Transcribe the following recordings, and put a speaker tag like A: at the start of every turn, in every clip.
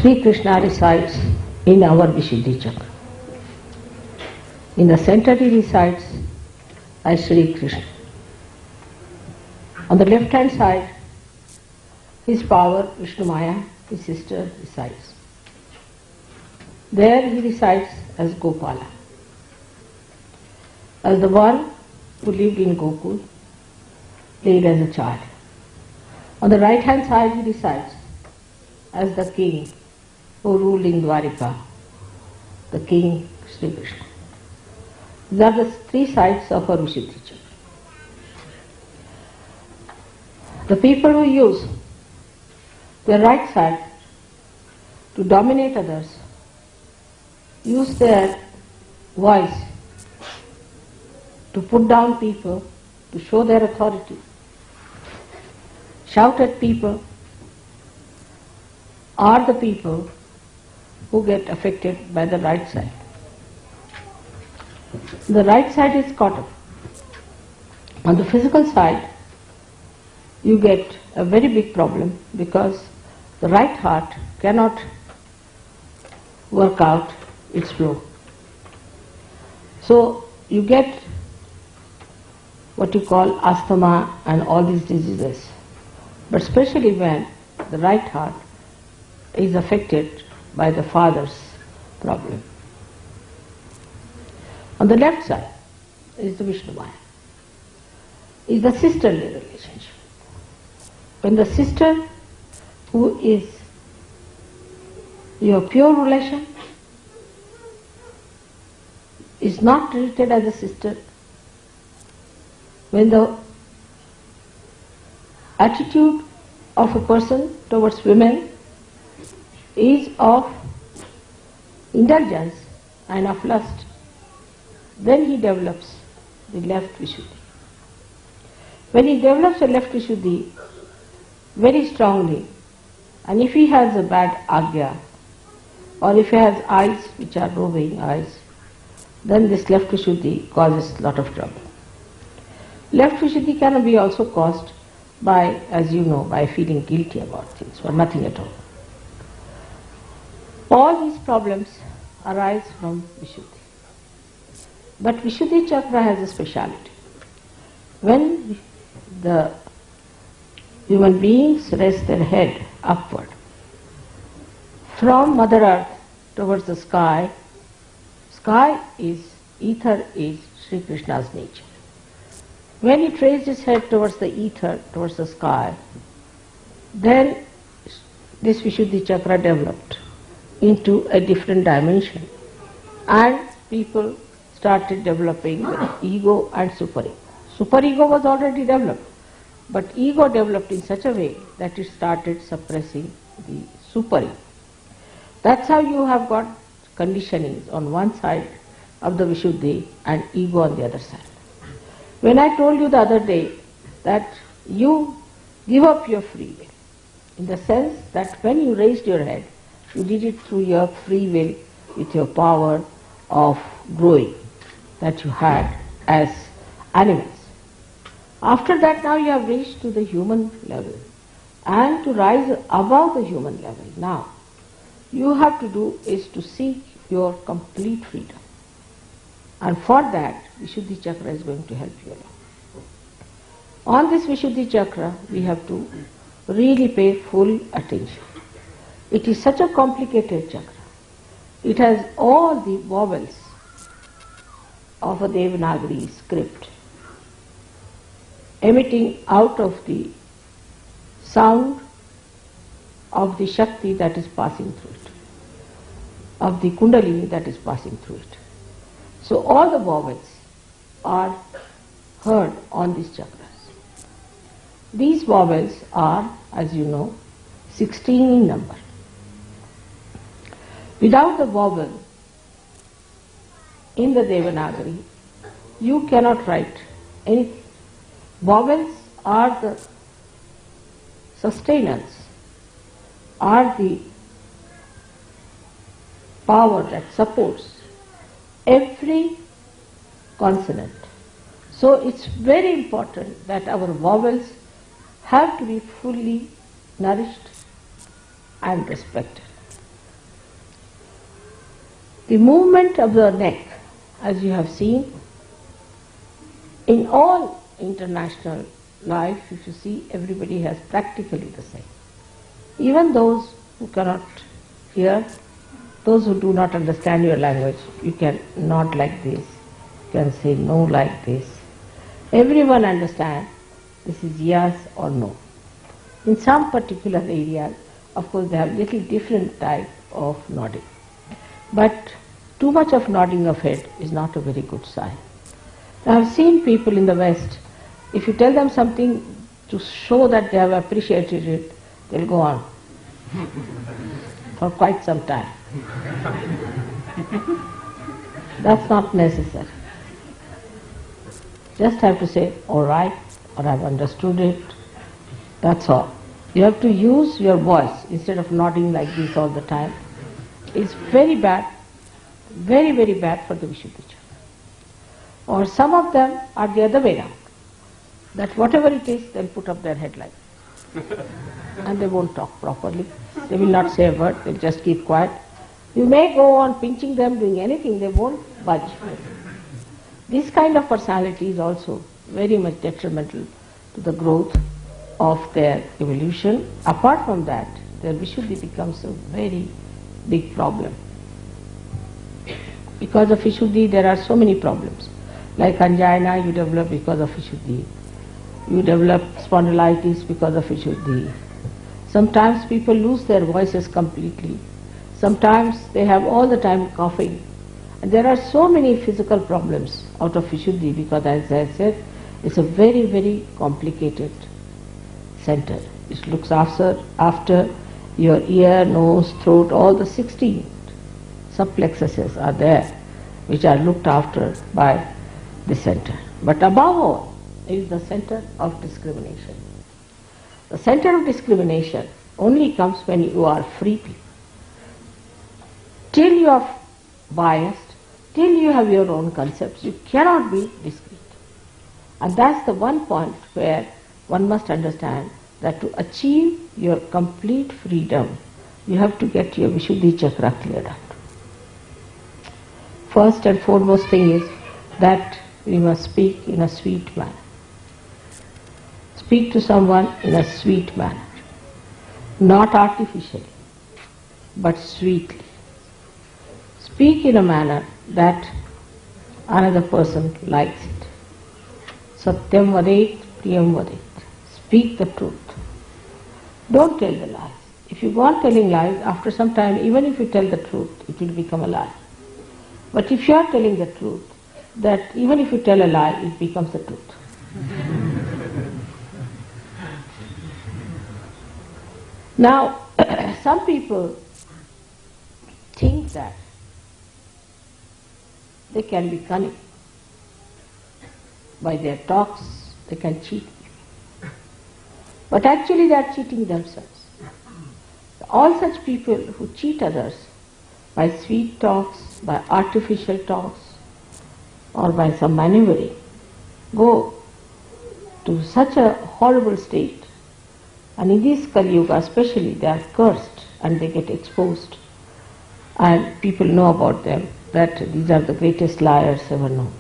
A: Shri Krishna resides in our Vishuddhi Chakra. In the center he resides as Shri Krishna. On the left hand side, his power, Vishnu Maya, his sister, resides. There he resides as Gopala, as the one who lived in Gokul, played as a child. On the right hand side he resides as the king who ruled in Dwarika, the king Shri Krishna. These are the three sides of our Vishuddhi Chakra. The people who use their right side to dominate others use their voice to put down people, to show their authority, shout at people, are the people who get affected by the right side. The right side is caught up. On the physical side, you get a very big problem because the right heart cannot work out its flow. So you get what you call asthma and all these diseases, but especially when the right heart is affected by the father's problem. On the left side is the Vishnu Maya, is the sisterly relationship. When the sister, who is your pure relation, is not treated as a sister, when the attitude of a person towards women is of indulgence and of lust, then he develops the left Vishuddhi. When he develops the left Vishuddhi very strongly, and if he has a bad agya, or if he has eyes which are roving eyes, then this left Vishuddhi causes a lot of trouble. Left Vishuddhi can be also caused by, as you know, by feeling guilty about things, or nothing at all. All these problems arise from Vishuddhi. But Vishuddhi Chakra has a speciality. When the human beings rest their head upward from Mother Earth towards the sky, ether is Shri Krishna's nature. When he raised his head towards the ether, towards the sky, then this Vishuddhi Chakra developed into a different dimension, and people started developing the ego and superego. Superego was already developed, but ego developed in such a way that it started suppressing the superego. That's how you have got conditionings on one side of the Vishuddhi and ego on the other side. When I told you the other day that you give up your free will, in the sense that when you raised your head, you did it through your free will with your power of growing that you had as animals. After that, now you have reached to the human level, and to rise above the human level now, you have to do is to seek your complete freedom. And for that, Vishuddhi Chakra is going to help you along. On this Vishuddhi Chakra, we have to really pay full attention. It is such a complicated chakra. It has all the vowels of a Devanagari script emitting out of the sound of the Shakti that is passing through it, of the Kundalini that is passing through it. So all the vowels are heard on these chakras. These vowels are, as you know, 16 in number. Without the vowel in the Devanagari, you cannot write anything. Vowels are the sustenance, are the power that supports every consonant. So it's very important that our vowels have to be fully nourished and respected. The movement of the neck, as you have seen, in all international life, if you see, everybody has practically the same. Even those who cannot hear, those who do not understand your language, you can nod like this, you can say no like this. Everyone understands this is yes or no. In some particular areas, of course, they have little different type of nodding. But too much of nodding of head is not a very good sign. I have seen people in the West, if you tell them something to show that they have appreciated it, they'll go on for quite some time. That's not necessary. Just have to say, all right, or I've understood it. That's all. You have to use your voice instead of nodding like this all the time. It's very bad, very, very bad for the Vishuddhi Chakra. Or some of them are the other way around. That whatever it is, they'll put up their head like this. And they won't talk properly. They will not say a word, they'll just keep quiet. You may go on pinching them, doing anything, they won't budge. This kind of personality is also very much detrimental to the growth of their evolution. Apart from that, their Vishuddhi becomes a very big problem. Because of Vishuddhi, there are so many problems. Like angina, you develop because of Vishuddhi. You develop spondylitis because of Vishuddhi. Sometimes people lose their voices completely. Sometimes they have all the time coughing. And there are so many physical problems out of Vishuddhi because, as I said, it's a very, very complicated center. It looks after your ear, nose, throat, all the 16 subplexuses are there, which are looked after by the center. But above all is the center of discrimination. The center of discrimination only comes when you are free. Till you are biased, till you have your own concepts, you cannot be discrete. And that's the one point where one must understand that to achieve your complete freedom, you have to get your Vishuddhi Chakra cleared out. First and foremost thing is that we must speak in a sweet manner. Speak to someone in a sweet manner. Not artificially, but sweetly. Speak in a manner that another person likes it. Satyam vadet, priyam vadet. Speak the truth. Don't tell the lies. If you go on telling lies, after some time, even if you tell the truth, it will become a lie. But if you are telling the truth, that even if you tell a lie, it becomes the truth. Now, some people think that they can be cunning. By their talks, they can cheat. But actually they are cheating themselves. All such people who cheat others by sweet talks, by artificial talks, or by some maneuvering, go to such a horrible state. And in this Kali Yuga especially, they are cursed and they get exposed. And people know about them, that these are the greatest liars ever known.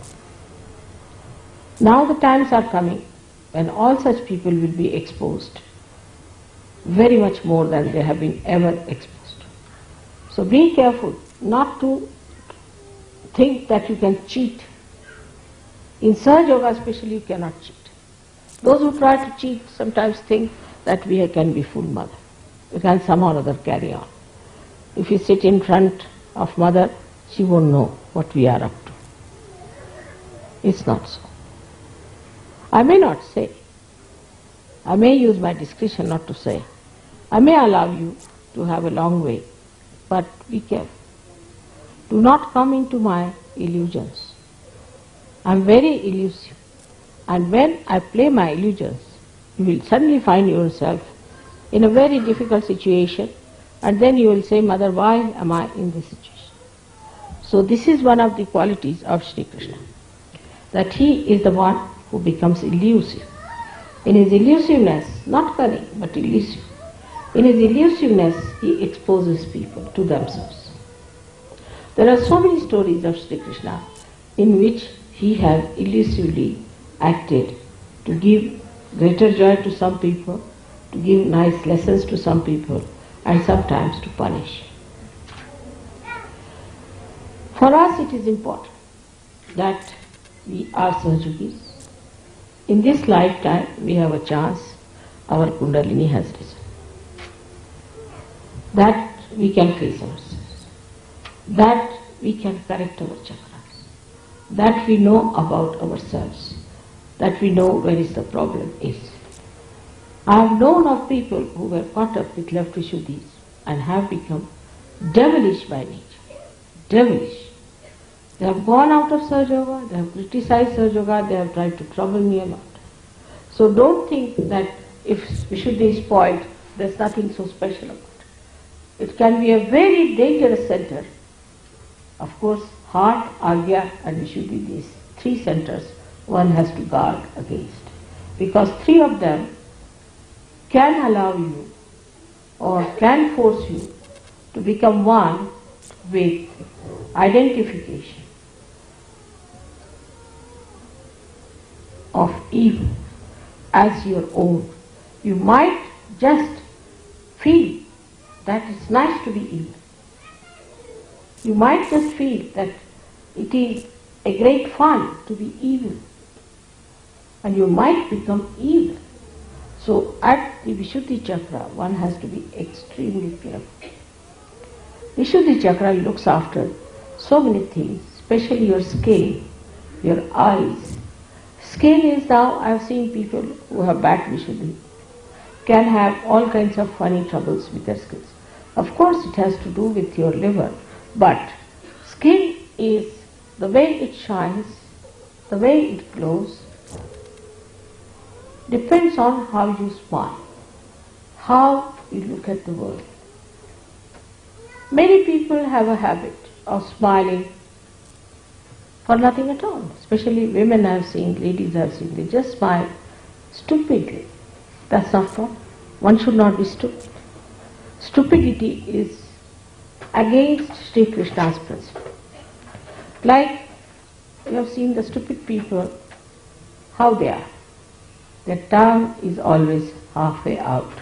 A: Now the times are coming when all such people will be exposed very much more than they have been ever exposed. So be careful not to think that you can cheat. In Sahaja Yoga especially, you cannot cheat. Those who try to cheat sometimes think that we can be full mother. We can somehow or other carry on. If you sit in front of mother, she won't know what we are up to. It's not so. I may not say. I may use my discretion not to say. I may allow you to have a long way, but be careful. Do not come into my illusions. I am very elusive. And when I play my illusions, you will suddenly find yourself in a very difficult situation, and then you will say, Mother, why am I in this situation? So this is one of the qualities of Shri Krishna, that he is the one who becomes elusive. In his elusiveness, not cunning, but elusive, in his elusiveness he exposes people to themselves. There are so many stories of Shri Krishna in which he has elusively acted to give greater joy to some people, to give nice lessons to some people, and sometimes to punish. For us it is important that we are Sahajogis. In this lifetime we have a chance, our Kundalini has risen. That we can face ourselves, that we can correct our chakras, that we know about ourselves, that we know where is the problem is. I have known of people who were caught up with left Vishuddhis and have become devilish by nature. Devilish. They have gone out of Sahaja Yoga, they have criticized Sahaja Yoga, they have tried to trouble me a lot. So don't think that if Vishuddhi is spoiled, there's nothing so special about it. It can be a very dangerous center. Of course, heart, Agya and Vishuddhi, these three centers, one has to guard against. Because three of them can allow you or can force you to become one with identification of evil as your own. You might just feel that it's nice to be evil. You might just feel that it is a great fun to be evil. And you might become evil. So at the Vishuddhi Chakra, one has to be extremely careful. Vishuddhi Chakra looks after so many things, especially your skin, your eyes. Skin is now, I have seen people who have bad Vishuddhi, can have all kinds of funny troubles with their skins. Of course it has to do with your liver, but skin is the way it shines, the way it glows, depends on how you smile, how you look at the world. Many people have a habit of smiling for nothing at all, especially women I have seen, ladies I have seen, they just smile stupidly. That's not fun. One should not be stupid. Stupidity is against Shri Krishna's principle. Like you have seen the stupid people, how they are. Their tongue is always halfway out.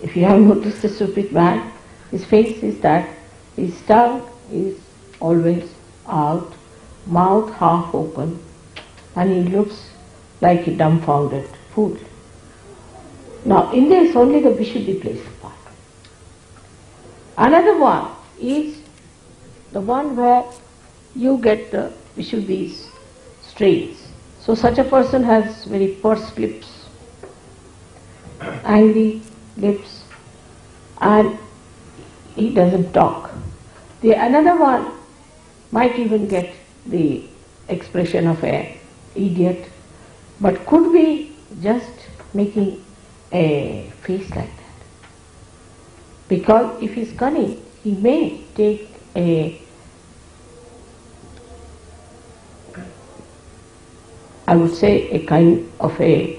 A: If you have noticed a stupid man, his face is that, his tongue is always out, mouth half open, and he looks like a dumbfounded fool. Now in this only the Vishuddhi plays a part. Another one is the one where you get the Vishuddhi's strains. So such a person has very pursed lips, angry lips, and he doesn't talk. The another one might even get the expression of an idiot, but could be just making a face like that. Because if he's cunning, he may take I would say a kind of a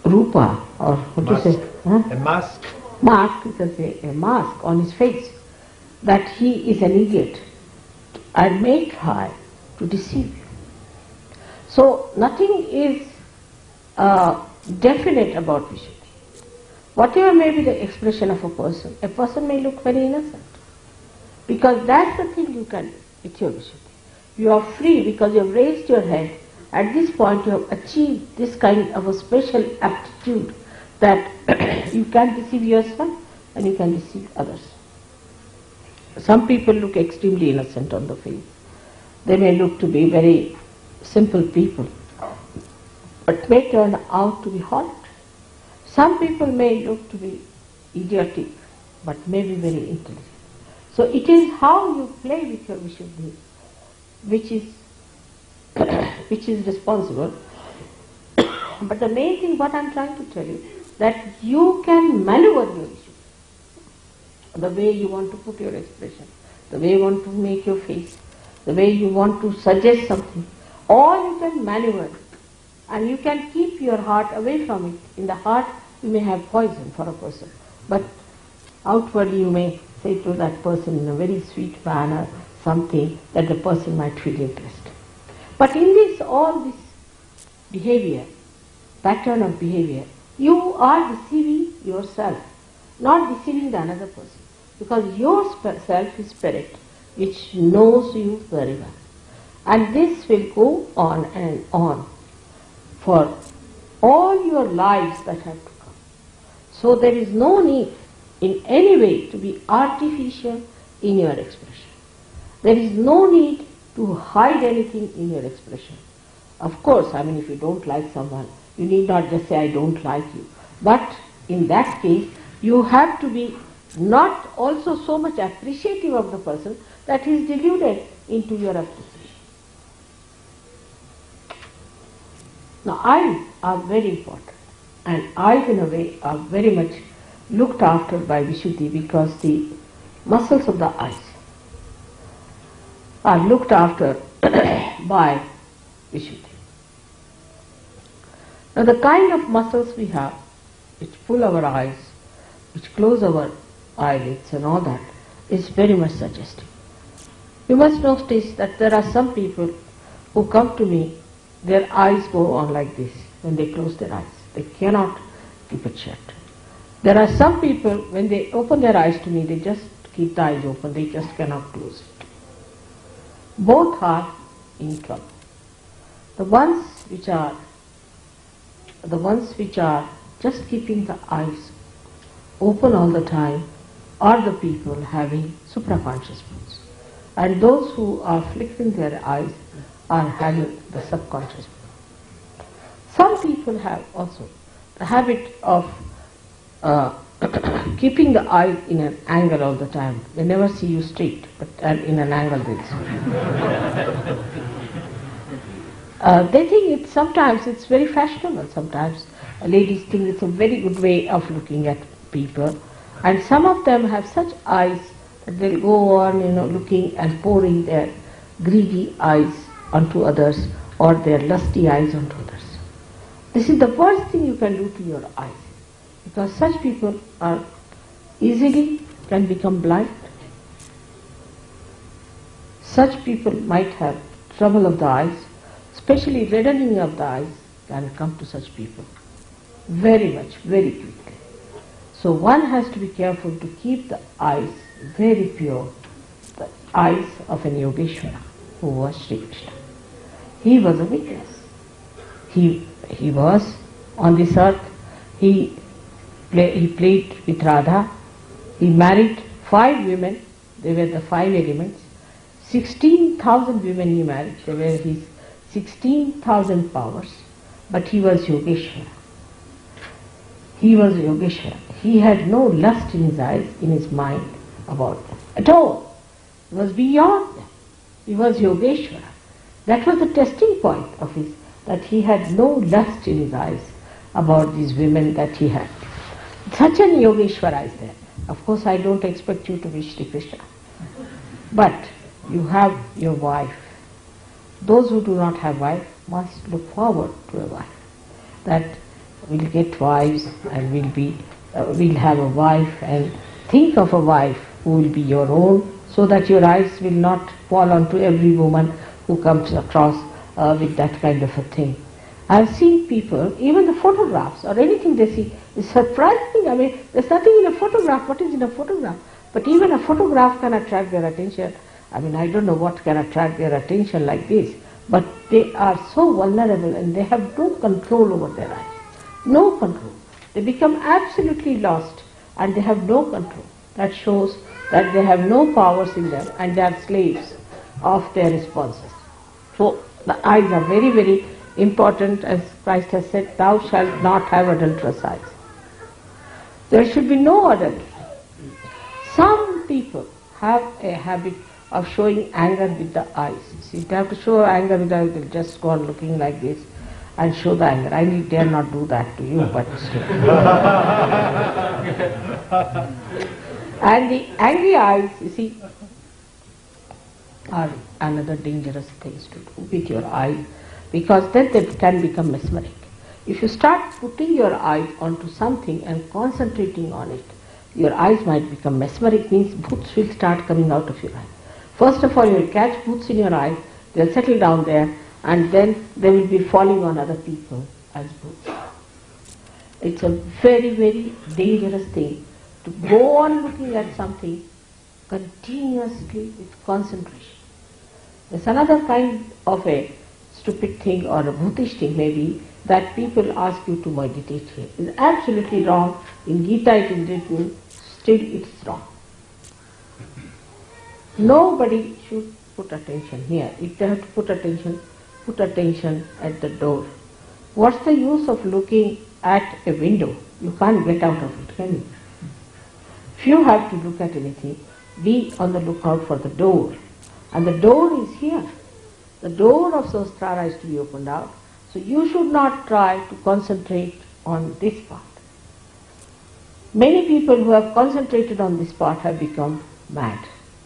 A: rupa, or what do you say? Huh?
B: A mask.
A: Mask, you can say a mask on his face, that he is an idiot and may try to deceive you. So nothing is definite about Vishuddhi. Whatever may be the expression of a person may look very innocent. Because that's the thing you can do with your Vishuddhi. You are free because you have raised your head. At this point you have achieved this kind of a special aptitude that you can deceive yourself and you can deceive others. Some people look extremely innocent on the face. They may look to be very simple people, but may turn out to be horrid. Some people may look to be idiotic, but may be very intelligent. So it is how you play with your Vishuddhi which is responsible. But the main thing what I am trying to tell you, that you can maneuver your Vishuddhi, the way you want to put your expression, the way you want to make your face, the way you want to suggest something, all you can maneuver it. And you can keep your heart away from it. In the heart you may have poison for a person, but outwardly you may say to that person in a very sweet manner something that the person might feel interested. But in this, all this behavior, pattern of behavior, you are deceiving yourself, not deceiving the another person. Because your self is spirit, which knows you very well. And this will go on and on for all your lives that have to come. So there is no need in any way to be artificial in your expression. There is no need to hide anything in your expression. Of course, if you don't like someone, you need not just say, I don't like you. But in that case, you have to be not also so much appreciative of the person that he is deluded into your appreciation. Now, eyes are very important, and eyes in a way are very much looked after by Vishuddhi because the muscles of the eyes are looked after by Vishuddhi. Now, the kind of muscles we have which pull our eyes, which close our eyelids and all that, is very much suggestive. You must notice that there are some people who come to me, their eyes go on like this when they close their eyes. They cannot keep it shut. There are some people, when they open their eyes to me, they just keep the eyes open, they just cannot close it. Both are in trouble. The ones which are just keeping the eyes open all the time are the people having supraconscious moods. And those who are flickering their eyes are having the subconscious mood. Some people have also the habit of keeping the eye in an angle all the time. They never see you straight, but in an angle they see. They think sometimes it's very fashionable. Sometimes ladies think it's a very good way of looking at people. And some of them have such eyes that they'll go on, looking and pouring their greedy eyes onto others or their lusty eyes onto others. This is the worst thing you can do to your eyes, because such people are easily can become blind. Such people might have trouble of the eyes, especially reddening of the eyes can come to such people very much, very quickly. So one has to be careful to keep the eyes very pure, the eyes of an Yogeshwara who was Shri Krishna. He was a witness. He was on this earth. He played with Radha. He married 5 women. They were the 5 elements. 16,000 women he married. They were his 16,000 powers. But he was Yogeshwara. He was Yogeshwara. He had no lust in his eyes, in his mind about them at all. He was beyond them. He was Yogeshwara. That was the testing point of his, that he had no lust in his eyes about these women that he had. Such an Yogeshwara is there. Of course, I don't expect you to be Shri Krishna. But you have your wife. Those who do not have wife must look forward to a wife. That we'll get wives and we'll have a wife, and think of a wife who will be your own, so that your eyes will not fall onto every woman who comes across with that kind of a thing. I've seen people, even the photographs or anything they see is surprising. There's nothing in a photograph. What is in a photograph? But even a photograph can attract their attention. I don't know what can attract their attention like this, but they are so vulnerable and they have no control over their eyes. No control. They become absolutely lost and they have no control. That shows that they have no powers in them and they are slaves of their responses. So the eyes are very, very important, as Christ has said, thou shalt not have adulterous eyes. There should be no adultery. Some people have a habit of showing anger with the eyes. See, if they have to show anger with the eyes, they'll just go on looking like this and show the anger. I dare not do that to you, but still. And the angry eyes, you see, are another dangerous things to do with your eyes, because then they can become mesmeric. If you start putting your eyes onto something and concentrating on it, Your eyes might become mesmeric, means bhoots will start coming out of your eye. First of all, you will catch bhoots in your eyes, they will settle down there, and then they will be falling on other people as bhoots. It's a very, very dangerous thing to go on looking at something continuously with concentration. There's another kind of a stupid thing or a bhutish thing maybe that people ask you to meditate here. It's absolutely wrong. In Gita it is written, still it's wrong. Nobody should put attention here. If they have to put attention at the door. What's the use of looking at a window? You can't get out of it, can you? If you have to look at anything, be on the lookout for the door. And the door is here. The door of Sahasrara is to be opened out. So you should not try to concentrate on this part. Many people who have concentrated on this part have become mad.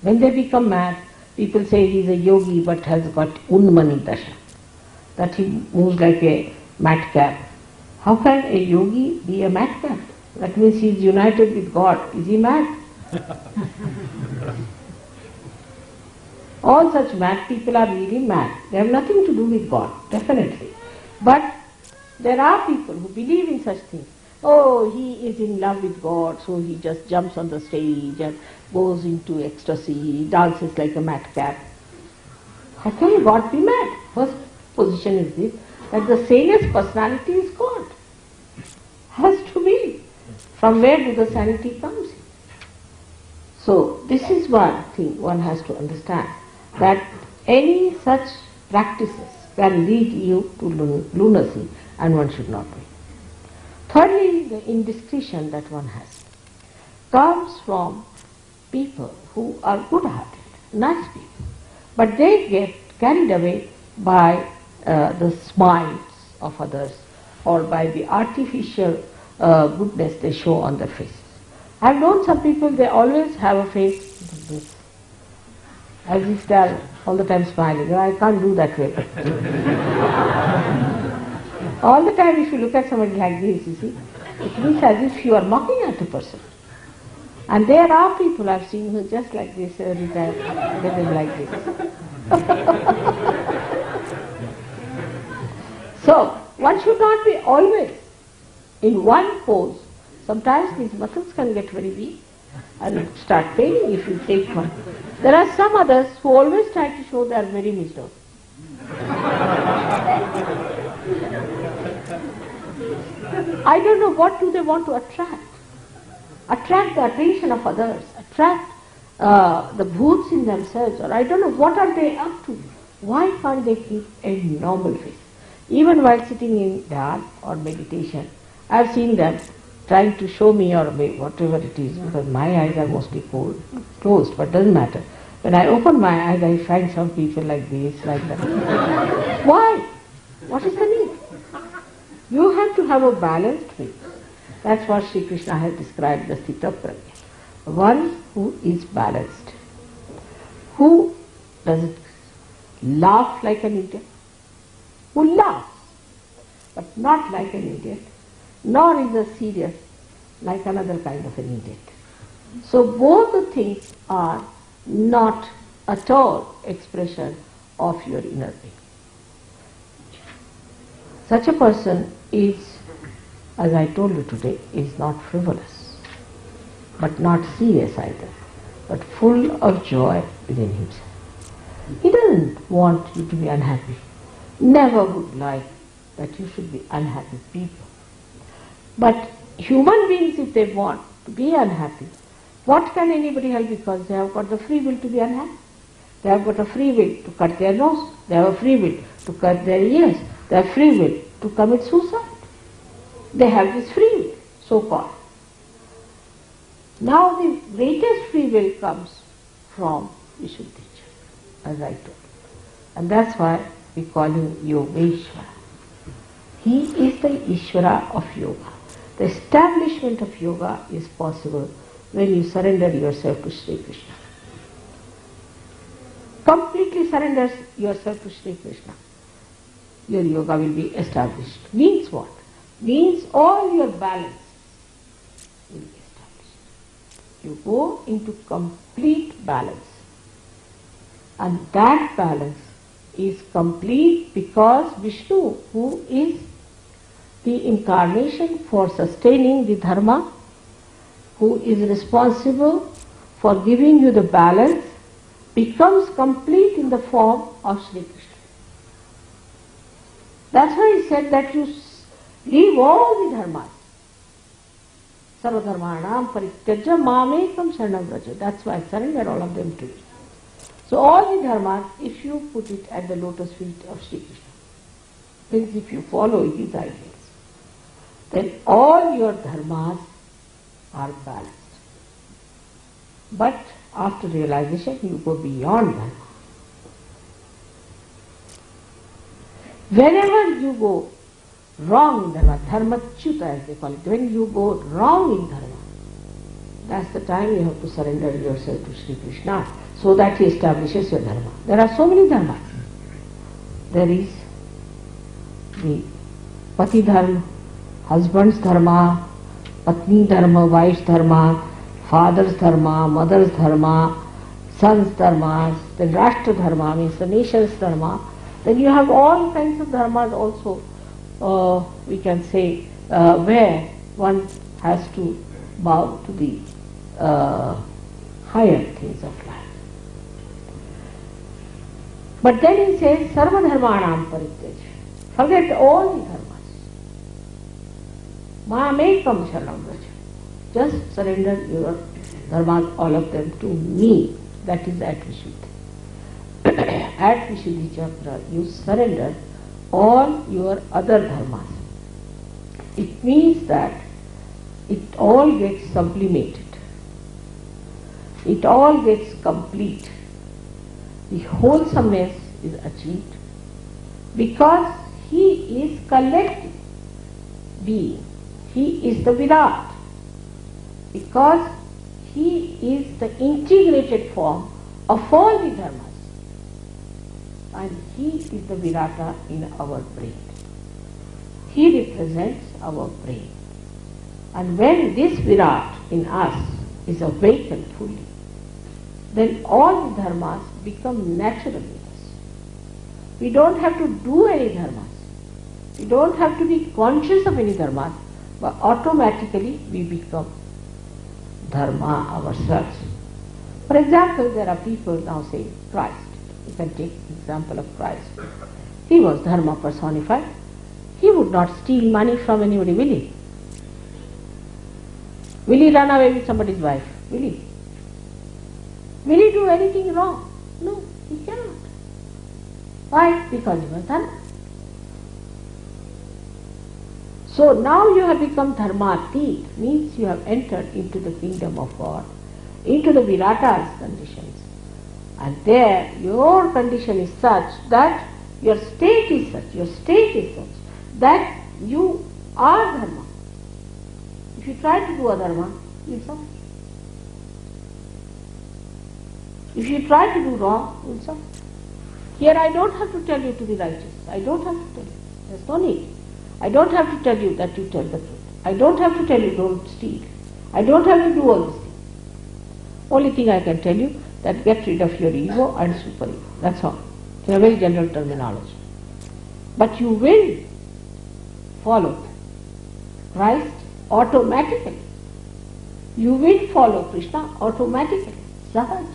A: When they become mad, people say he is a yogi but has got unmani dasha, that he moves like a madcap. How can a yogi be a madcap? That means he is united with God. Is he mad? All such mad people are really mad. They have nothing to do with God, definitely. But there are people who believe in such things. Oh, he is in love with God, so he just jumps on the stage and goes into ecstasy, dances like a madcap. How can God be mad? First position is this, that the sanest personality is God. Has to be. From where do the sanity comes? So this is one thing one has to understand, that any such practices can lead you to lunacy and one should not do it. Thirdly, the indiscretion that one has comes from people who are good-hearted, nice people, but they get carried away by the smiles of others or by the artificial goodness they show on their faces. I have known some people, they always have a face like this, as if they are all the time smiling. I can't do that way. All the time if you look at somebody like this, you see, it means as if you are mocking at a person. And there are people I've seen who just like this every time, they are like this. So, one should not be always in one pose. Sometimes these muscles can get very weak and start paining if you take one. There are some others who always try to show they are very miserable. I don't know what do they want to attract. Attract the attention of others, attract the bhoots in themselves, or I don't know what are they up to. Why can't they keep a normal face? Even while sitting in dhyan or meditation, I have seen them trying to show me or whatever it is, because my eyes are mostly closed, but doesn't matter. When I open my eyes, I find some people like this, like that. Why? What is the need? You have to have a balanced face. That's what Shri Krishna has described the sthita prajna. One who is balanced, who doesn't laugh like an idiot, who laughs, but not like an idiot, nor is a serious like another kind of an idiot. So both the things are not at all expression of your inner being. Such a person is, as I told you today, is not frivolous, but not serious either, but full of joy within himself. He doesn't want you to be unhappy. Never would like that you should be unhappy people. But human beings, if they want to be unhappy, what can anybody help? Because they have got the free will to be unhappy. They have got a free will to cut their nose. They have a free will to cut their ears. They have free will to commit suicide. They have this free will, so-called. Now the greatest free will comes from Vishuddhija, as I told. And that's why we call him Yogeshwara. He is the Ishvara of yoga. The establishment of yoga is possible when you surrender yourself to Shri Krishna. Completely surrender yourself to Shri Krishna. Your yoga will be established. Means what? Means all your balance will be established. You go into complete balance. And that balance is complete because Vishnu, who is the incarnation for sustaining the dharma, who is responsible for giving you the balance, becomes complete in the form of Shri Krishna. That's why he said that you leave all the dharmas. Sarvadharmanam parityaja mamekam sharanam vraja. That's why I surrender all of them to you. So all the dharmas, if you put it at the lotus feet of Shri Krishna, means if you follow his ideals, then all your dharmas are balanced. But after realization, you go beyond dharma. Whenever you go wrong in dharma, dharmachyuta as they call it, when you go wrong in dharma, that's the time you have to surrender yourself to Shri Krishna so that he establishes your dharma. There are so many dharmas. There is the pati dharma, husband's dharma, patni dharma, wife's dharma, father's dharma, mother's dharma, son's dharma, then rashtra dharma means the nation's dharma. Then you have all kinds of dharmas also, we can say, where one has to bow to the higher things of life. But then he says, Sarva dharmanam parityaj. Forget all the dharmas. Mamekam sharanam vraja. Just surrender your dharmas, all of them, to me. That is at Vishuddhi. At Vishuddhi Chakra, you surrender all your other dharmas. It means that it all gets sublimated. It all gets complete. The wholesomeness is achieved because he is collective being. He is the Virat. Because he is the integrated form of all the dharmas. And he is the Virata in our brain. He represents our brain. And when this Virat in us is awakened fully, then all the dharmas become natural in us. We don't have to do any dharmas. We don't have to be conscious of any dharmas, but automatically we become dharma ourselves. For example, there are people now saying Christ. You can take example of Christ. He was dharma personified. He would not steal money from anybody, will he? Will he run away with somebody's wife? Will he? Will he do anything wrong? No, he cannot. Why? Because he was dharma. So now you have become dharmatit, means you have entered into the kingdom of God, into the Virata's conditions. And there your condition is such that your state is such, that you are dharma. If you try to do adharma, you will suffer. If you try to do wrong, you will suffer. Here I don't have to tell you to be righteous. I don't have to tell you. There's no need. I don't have to tell you that you tell the truth. I don't have to tell you don't steal. I don't have to do all these things. Only thing I can tell you, that get rid of your ego and super ego. That's all. In a very general terminology. But you will follow Christ automatically. You will follow Krishna automatically. Sahaja.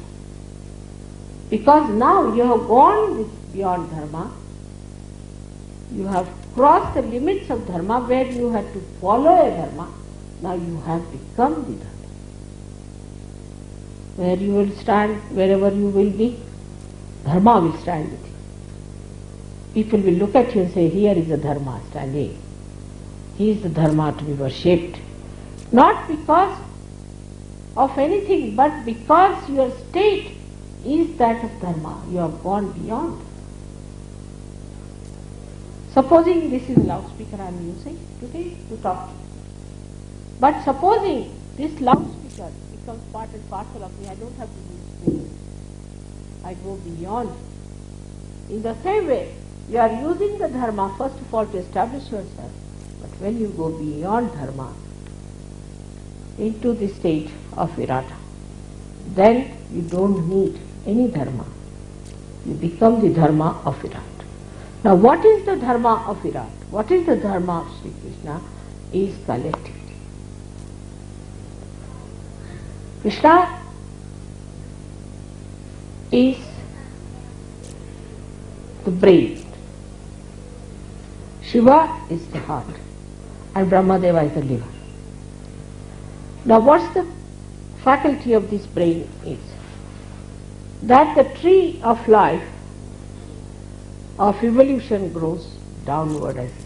A: Because now you have gone beyond dharma. You have crossed the limits of dharma where you had to follow a dharma. Now you have become the dharma. Where you will stand, wherever you will be, dharma will stand with you. People will look at you and say, here is a dharma standing. He is the dharma to be worshipped. Not because of anything, but because your state is that of dharma. You have gone beyond. Supposing this is loudspeaker I am using today to talk to you. But supposing this loudspeaker becomes part and parcel of me, I don't have to use music. I go beyond. In the same way, you are using the dharma first of all to establish yourself. But when you go beyond dharma into the state of Virata, then you don't need any dharma. You become the dharma of Virat. Now what is the dharma of Virat? What is the dharma of Shri Krishna? Is collectivity. Krishna is the brain, Shiva is the heart, and Brahmadeva is the liver. Now what's the faculty of this brain is? That the tree of life, of evolution grows downward as it is.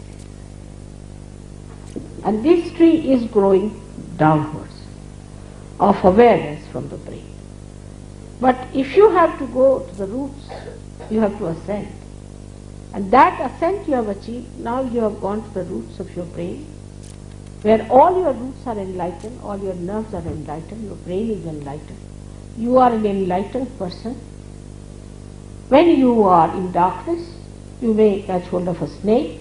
A: And this tree is growing downwards, of awareness from the brain. But if you have to go to the roots, you have to ascend. And that ascent you have achieved, now you have gone to the roots of your brain, where all your roots are enlightened, all your nerves are enlightened, your brain is enlightened. You are an enlightened person. When you are in darkness, you may catch hold of a snake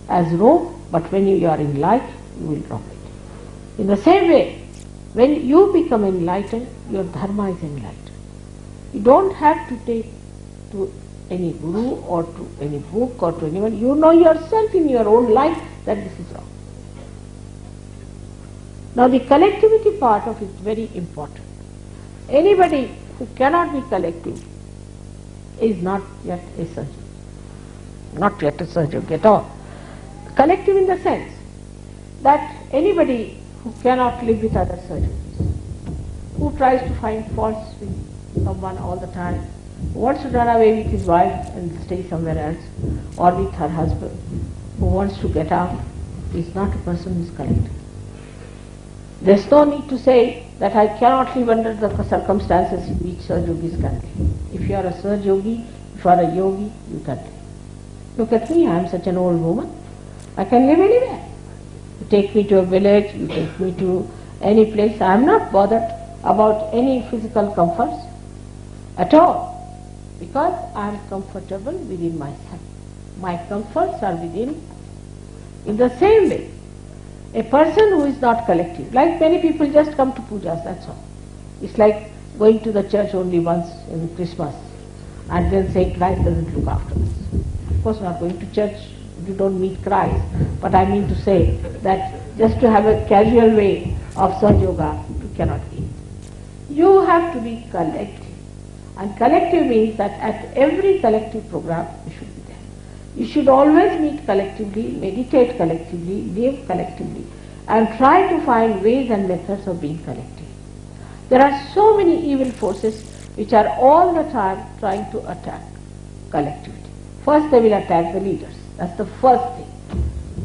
A: as rope, but when you are in light, you will drop it. In the same way, when you become enlightened, your dharma is enlightened. You don't have to take to any guru or to any book or to anyone. You know yourself in your own life that this is wrong. Now the collectivity part of it is very important. Anybody who cannot be collective is not yet a surgeon. Not yet a surgeon at all. Collective in the sense that anybody who cannot live with other surgeons, who tries to find faults with someone all the time, who wants to run away with his wife and stay somewhere else, or with her husband, who wants to get out, is not a person who is collective. There is no need to say that I cannot live under the circumstances in which Sir Yogis can live. If you are a Sir Yogi, if you are a yogi, you can live. Look at me, I am such an old woman. I can live anywhere. You take me to a village, you take me to any place, I am not bothered about any physical comforts at all, because I am comfortable within myself. My comforts are within. In the same way, a person who is not collective, like many people just come to pujas, that's all. It's like going to the church only once in Christmas and then saying Christ doesn't look after us. Of course not going to church, you don't meet Christ, but I mean to say that just to have a casual way of Saj Yoga, you cannot be. You have to be collective. And collective means that at every collective program you should be there. You should always meet collectively, meditate collectively, live collectively, and try to find ways and methods of being collective. There are so many evil forces which are all the time trying to attack collectivity. First they will attack the leaders. That's the first thing.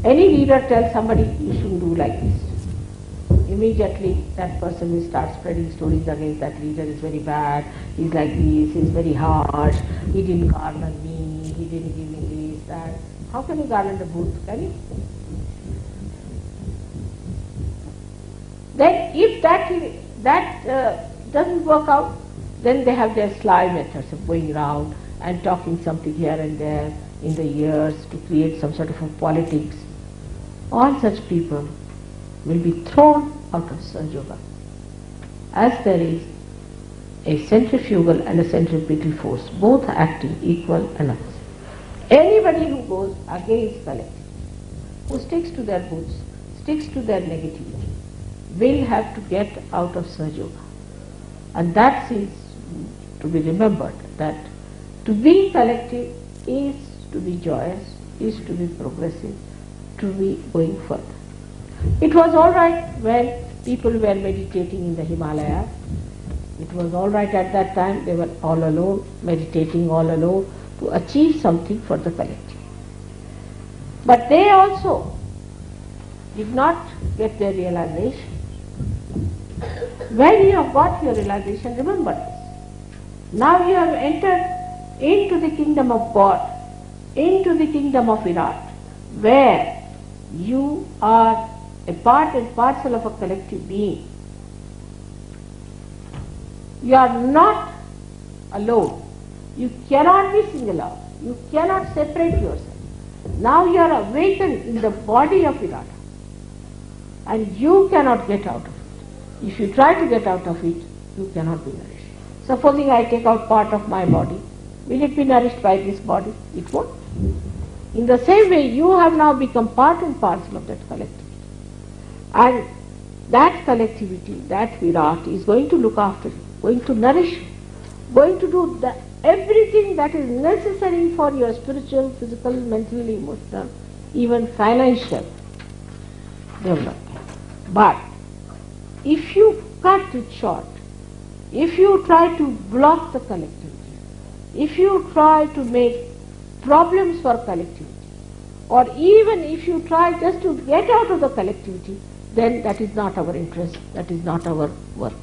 A: Any leader tells somebody you shouldn't do like this. Immediately that person will start spreading stories against that leader. Is very bad, he's like this, he's very harsh, he didn't garland me, he didn't give me this, that. How can you garland a booth, can you? Then if that doesn't work out, then they have their sly methods of going around and talking something here and there in the ears to create some sort of a politics. All such people will be thrown out of Saj Yoga, as there is a centrifugal and a centripetal force, both acting equal and opposite. Anybody who goes against collective, who sticks to their boots, sticks to their negativity, will have to get out of Saj Yoga. And that is to be remembered, that to be collective is to be joyous, is to be progressive, to be going further. It was all right when people were meditating in the Himalayas. It was all right at that time. They were all alone, meditating all alone to achieve something for the collective. But they also did not get their realization. When you have got your realization, remember this. Now you have entered into the kingdom of God, into the kingdom of Virat, where you are a part and parcel of a collective being. You are not alone. You cannot be single out. You cannot separate yourself. Now you are awakened in the body of Virata, and you cannot get out of it. If you try to get out of it, you cannot be nourished. Supposing I take out part of my body, will it be nourished by this body? It won't. In the same way, you have now become part and parcel of that collectivity. And that collectivity, that Virat, is going to look after you, going to nourish you, going to do everything that is necessary for your spiritual, physical, mental, emotional, even financial development. But if you cut it short, if you try to block the collectivity, if you try to make problems for collectivity, or even if you try just to get out of the collectivity, then that is not our interest, that is not our work.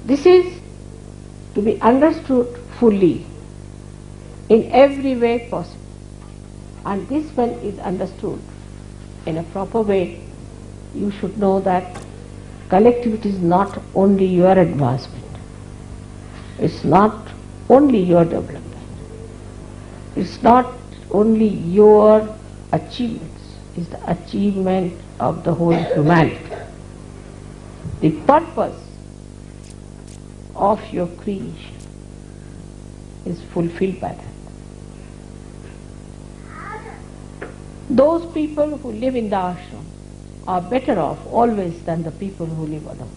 A: This is to be understood fully in every way possible. And this, when is understood in a proper way, you should know that collectivity is not only your advancement, it's not only your development, it's not only your achievements, it's the achievement of the whole humanity. The purpose of your creation is fulfilled by that. Those people who live in the ashram are better off always than the people who live alone.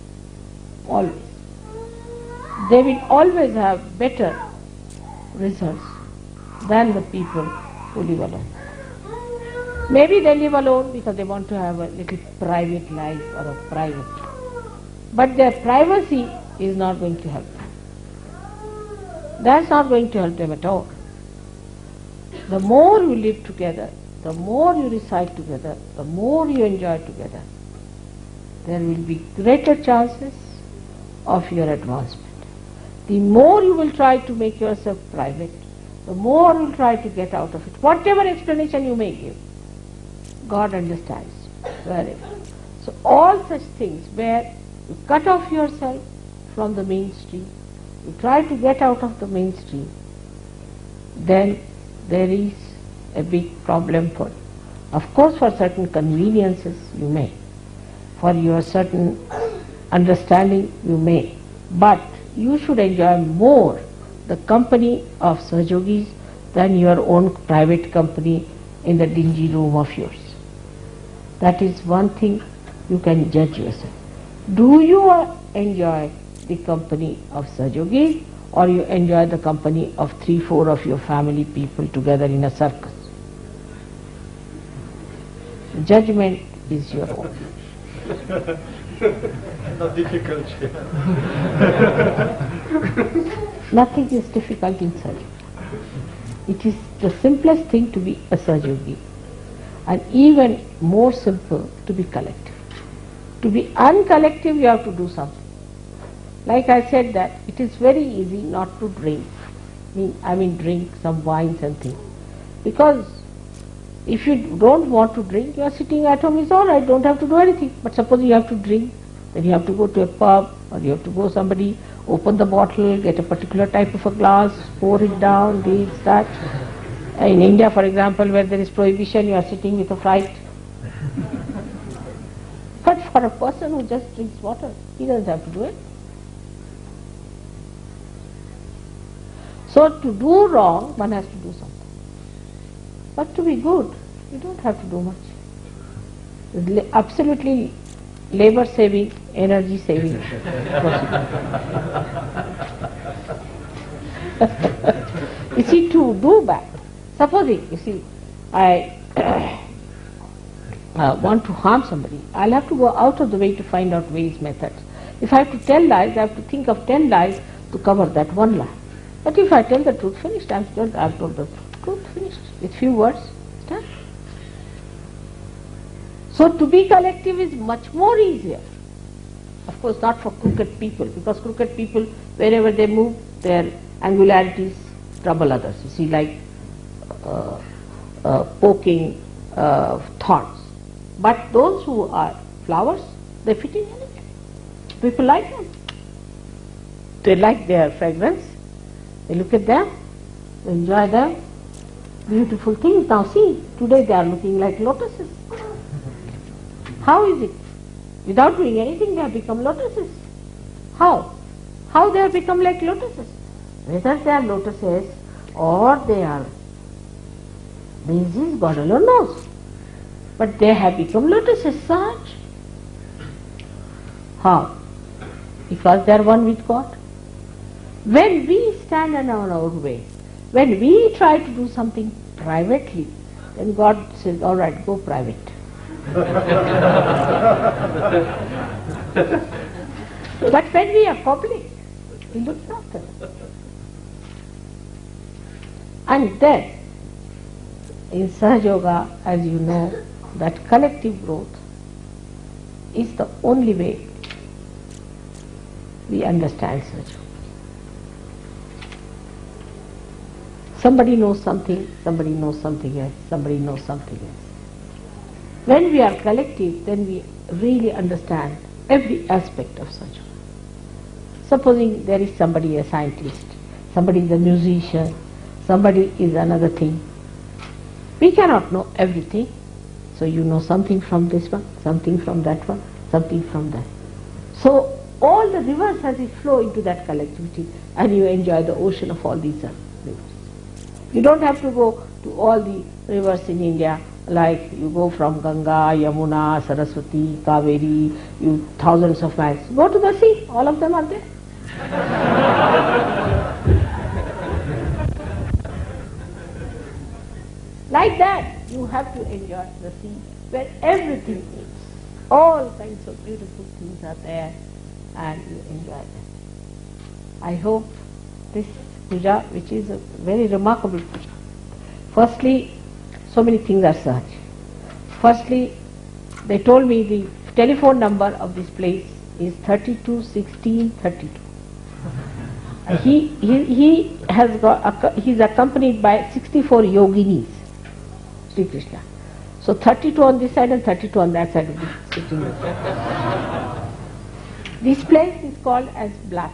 A: Always. They will always have better results than the people who live alone. Maybe they live alone because they want to have a little private life or a private. But their privacy is not going to help them. That's not going to help them at all. The more you live together, the more you recite together, the more you enjoy together, there will be greater chances of your advancement. The more you will try to make yourself private, the more you will try to get out of it. Whatever explanation you may give, God understands very well. So all such things where you cut off yourself from the mainstream, you try to get out of the mainstream, then there is a big problem for you. Of course, for certain conveniences you may, for your certain understanding you may, but you should enjoy more the company of Sahajogis than your own private company in the dingy room of yours. That is one thing you can judge yourself. Do you enjoy the company of Sahajogis, or you enjoy the company of 3-4 of your family people together in a circus? Judgment is your own.
B: Not difficult.
A: Nothing is difficult in Sahaja. It is the simplest thing to be a Sahajogi, and even more simple to be collective. To be uncollective, you have to do something. Like I said that it is very easy not to drink. I mean drink some wines and things. Because if you don't want to drink, you are sitting at home, it's all right, don't have to do anything. But suppose you have to drink, then you have to go to a pub, or you have to go somebody, open the bottle, get a particular type of a glass, pour it down, this, that. In India, for example, where there is prohibition, you are sitting with a fright. But for a person who just drinks water, he doesn't have to do it. So to do wrong, one has to do something. But to be good, you don't have to do much. It's absolutely labor saving, energy saving procedure. You see, to do bad, supposing, you see, I want to harm somebody, I'll have to go out of the way to find out ways, methods. If I have to tell lies, I have to think of 10 lies to cover that one lie. But if I tell the truth, finished, I've told the truth, finished, with few words, it's done. So to be collective is much more easier. Of course not for crooked people, because crooked people, wherever they move, their angularities trouble others. You see, like poking thorns. But those who are flowers, they fit in anything. People like them. They like their fragrance. They look at them, they enjoy them. Beautiful things. Now see, today they are looking like lotuses. How is it? Without doing anything, they have become lotuses. How? How they have become like lotuses? Whether they are lotuses or they are daisies, God alone knows. But they have become lotuses, Sahaja. How? Because they are one with God. When we stand on our own way, when we try to do something privately, then God says, all right, go private. But when we are public, He looks after us. And then, in Sahaja Yoga, as you know, that collective growth is the only way we understand Sahaja Yoga. Somebody knows something, somebody knows something else, somebody knows something else. When we are collective, then we really understand every aspect of Sahaja Yoga. Supposing there is somebody a scientist, somebody is a musician, somebody is another thing. We cannot know everything. So you know something from this one, something from that one, something from that. So all the rivers as it flow into that collectivity, and you enjoy the ocean of all these rivers. You don't have to go to all the rivers in India, like you go from Ganga, Yamuna, Saraswati, Kaveri, you thousands of miles. Go to the sea, all of them are there. Like that, you have to enjoy the sea where everything is. All kinds of beautiful things are there and you enjoy them. I hope this puja, which is a very remarkable puja. Firstly, so many things are such. Firstly, they told me the telephone number of this place is 321632. He has got, he's accompanied by 64 yoginis, Shri Krishna. So 32 on this side and 32 on that side of the sitting room. This place is called as Black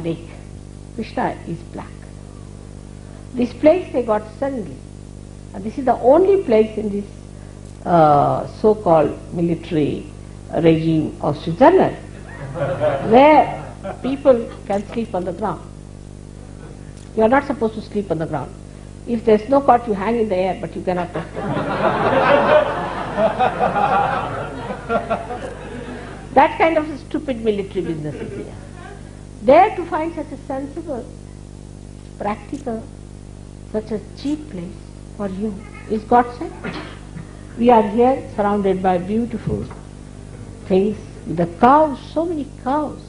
A: Lake. Krishna is black. This place they got suddenly. And this is the only place in this so-called military regime of Switzerland where people can sleep on the ground. You are not supposed to sleep on the ground. If there is no cot, you hang in the air, but you cannot touch the ground. That kind of a stupid military business is here. There to find such a sensible, practical, such a cheap place for you is God sent. We are here surrounded by beautiful things. The cows, so many cows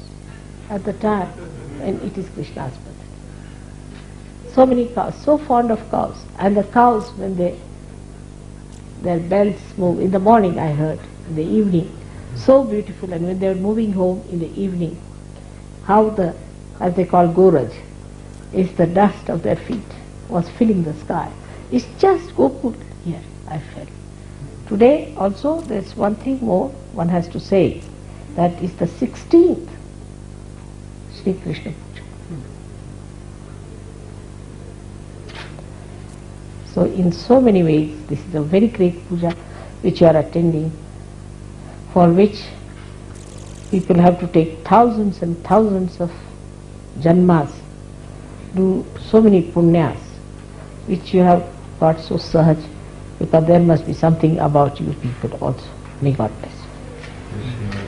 A: at the time, and it is Krishna's birthday. So many cows, so fond of cows. And the cows, when their bells move, in the morning I heard, in the evening, so beautiful. And when they were moving home in the evening, how the, as they call Goraj, is the dust of their feet was filling the sky. It's just Gokul here, I felt. Today also there's one thing more one has to say, that is the 16th Shri Krishna Puja. So in so many ways this is a very great puja which you are attending, for which people have to take thousands and thousands of janmas, do so many punyas, which you have got so sahaj, because there must be something about you people also. May God bless you.